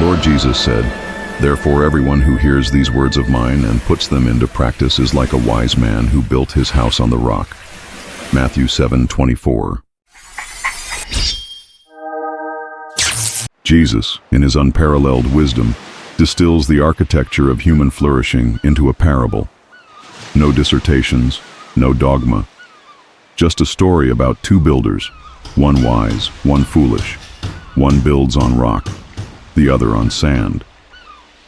Lord Jesus said, "Therefore everyone who hears these words of mine and puts them into practice is like a wise man who built his house on the rock." Matthew 7:24. Jesus, in his unparalleled wisdom, distills the architecture of human flourishing into a parable. No dissertations, no dogma. Just a story about two builders, one wise, one foolish. One builds on rock, the other on sand.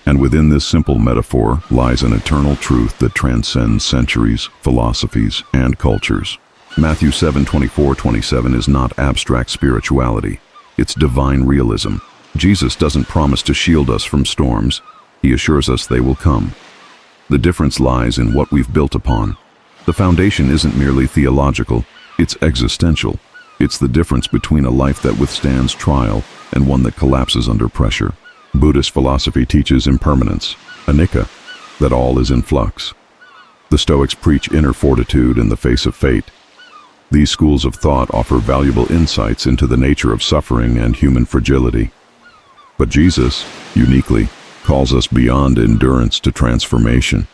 And within this simple metaphor lies an eternal truth that transcends centuries, philosophies, and cultures. Matthew 7:24-27 is not abstract spirituality. It's divine realism. Jesus doesn't promise to shield us from storms. He assures us they will come. The difference lies in what we've built upon. The foundation isn't merely theological, it's existential. It's the difference between a life that withstands trial and one that collapses under pressure. Buddhist philosophy teaches impermanence, anicca, that all is in flux. The Stoics preach inner fortitude in the face of fate. These schools of thought offer valuable insights into the nature of suffering and human fragility. But Jesus, uniquely, calls us beyond endurance to transformation.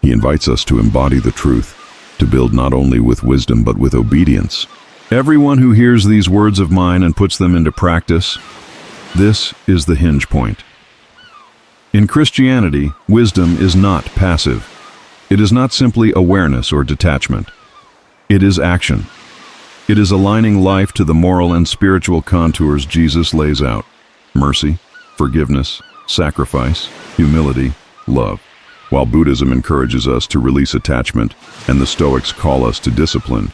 He invites us to embody the truth, to build not only with wisdom but with obedience. Everyone who hears these words of mine and puts them into practice, this is the hinge point. In Christianity, wisdom is not passive. It is not simply awareness or detachment. It is action. It is aligning life to the moral and spiritual contours Jesus lays out. Mercy, forgiveness, sacrifice, humility, love. While Buddhism encourages us to release attachment and the Stoics call us to discipline,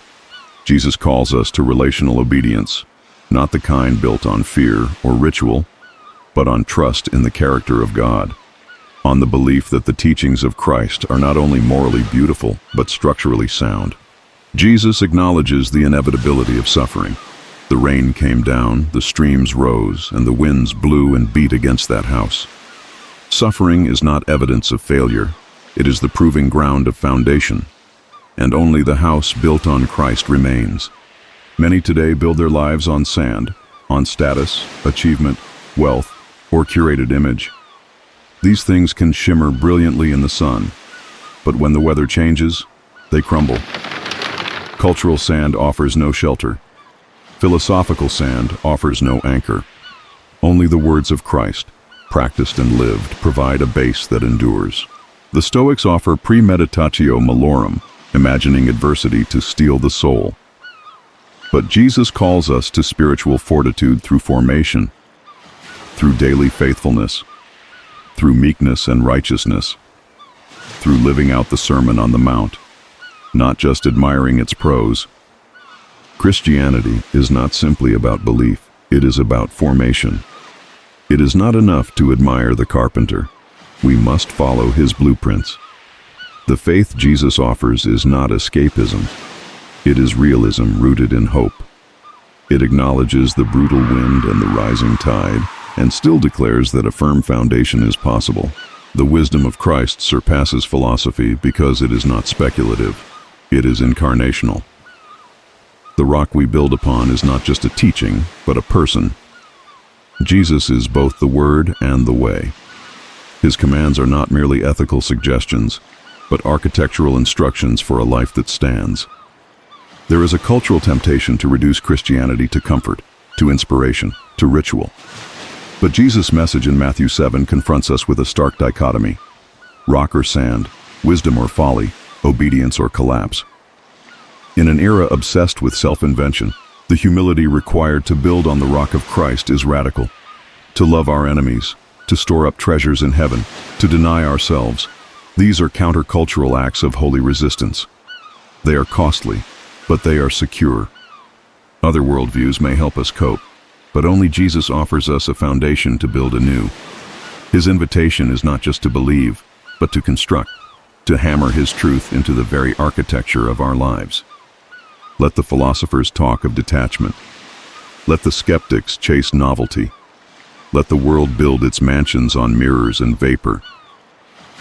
Jesus calls us to relational obedience, not the kind built on fear or ritual, but on trust in the character of God, on the belief that the teachings of Christ are not only morally beautiful, but structurally sound. Jesus acknowledges the inevitability of suffering. The rain came down, the streams rose, and the winds blew and beat against that house. Suffering is not evidence of failure. It is the proving ground of foundation. And only the house built on Christ remains. Many today build their lives on sand, on status, achievement, wealth, or curated image. These things can shimmer brilliantly in the sun, but when the weather changes, they crumble. Cultural sand offers no shelter. Philosophical sand offers no anchor. Only the words of Christ, practiced and lived, provide a base that endures. The Stoics offer premeditatio malorum, imagining adversity to steel the soul. But Jesus calls us to spiritual fortitude through formation, through daily faithfulness, through meekness and righteousness, through living out the Sermon on the Mount, not just admiring its prose. Christianity is not simply about belief, it is about formation. It is not enough to admire the carpenter. We must follow his blueprints. The faith Jesus offers is not escapism. It is realism rooted in hope. It acknowledges the brutal wind and the rising tide, and still declares that a firm foundation is possible. The wisdom of Christ surpasses philosophy because it is not speculative. It is incarnational. The rock we build upon is not just a teaching, but a person. Jesus is both the Word and the way. His commands are not merely ethical suggestions, but architectural instructions for a life that stands. There is a cultural temptation to reduce Christianity to comfort, to inspiration, to ritual. But Jesus' message in Matthew 7 confronts us with a stark dichotomy: rock or sand, wisdom or folly, obedience or collapse. In an era obsessed with self-invention, the humility required to build on the rock of Christ is radical. To love our enemies, to store up treasures in heaven, to deny ourselves, these are countercultural acts of holy resistance. They are costly, but they are secure. Other worldviews may help us cope, but only Jesus offers us a foundation to build anew. His invitation is not just to believe, but to construct, to hammer his truth into the very architecture of our lives. Let the philosophers talk of detachment. Let the skeptics chase novelty. Let the world build its mansions on mirrors and vapor.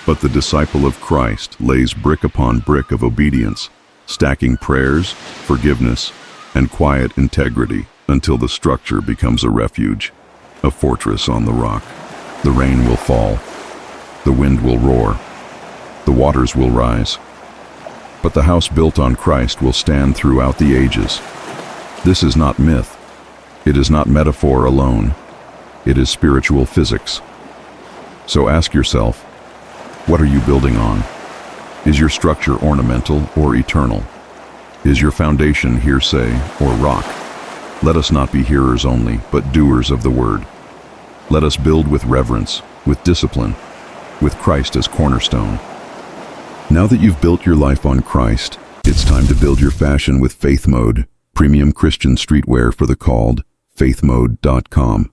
But the disciple of Christ lays brick upon brick of obedience, stacking prayers, forgiveness, and quiet integrity until the structure becomes a refuge, a fortress on the rock. The rain will fall. The wind will roar. The waters will rise. But the house built on Christ will stand throughout the ages. This is not myth. It is not metaphor alone. It is spiritual physics. So ask yourself, what are you building on? Is your structure ornamental or eternal? Is your foundation hearsay or rock? Let us not be hearers only, but doers of the word. Let us build with reverence, with discipline, with Christ as cornerstone. Now that you've built your life on Christ, it's time to build your fashion with Faith Mode, premium Christian streetwear for the called, faithmode.com.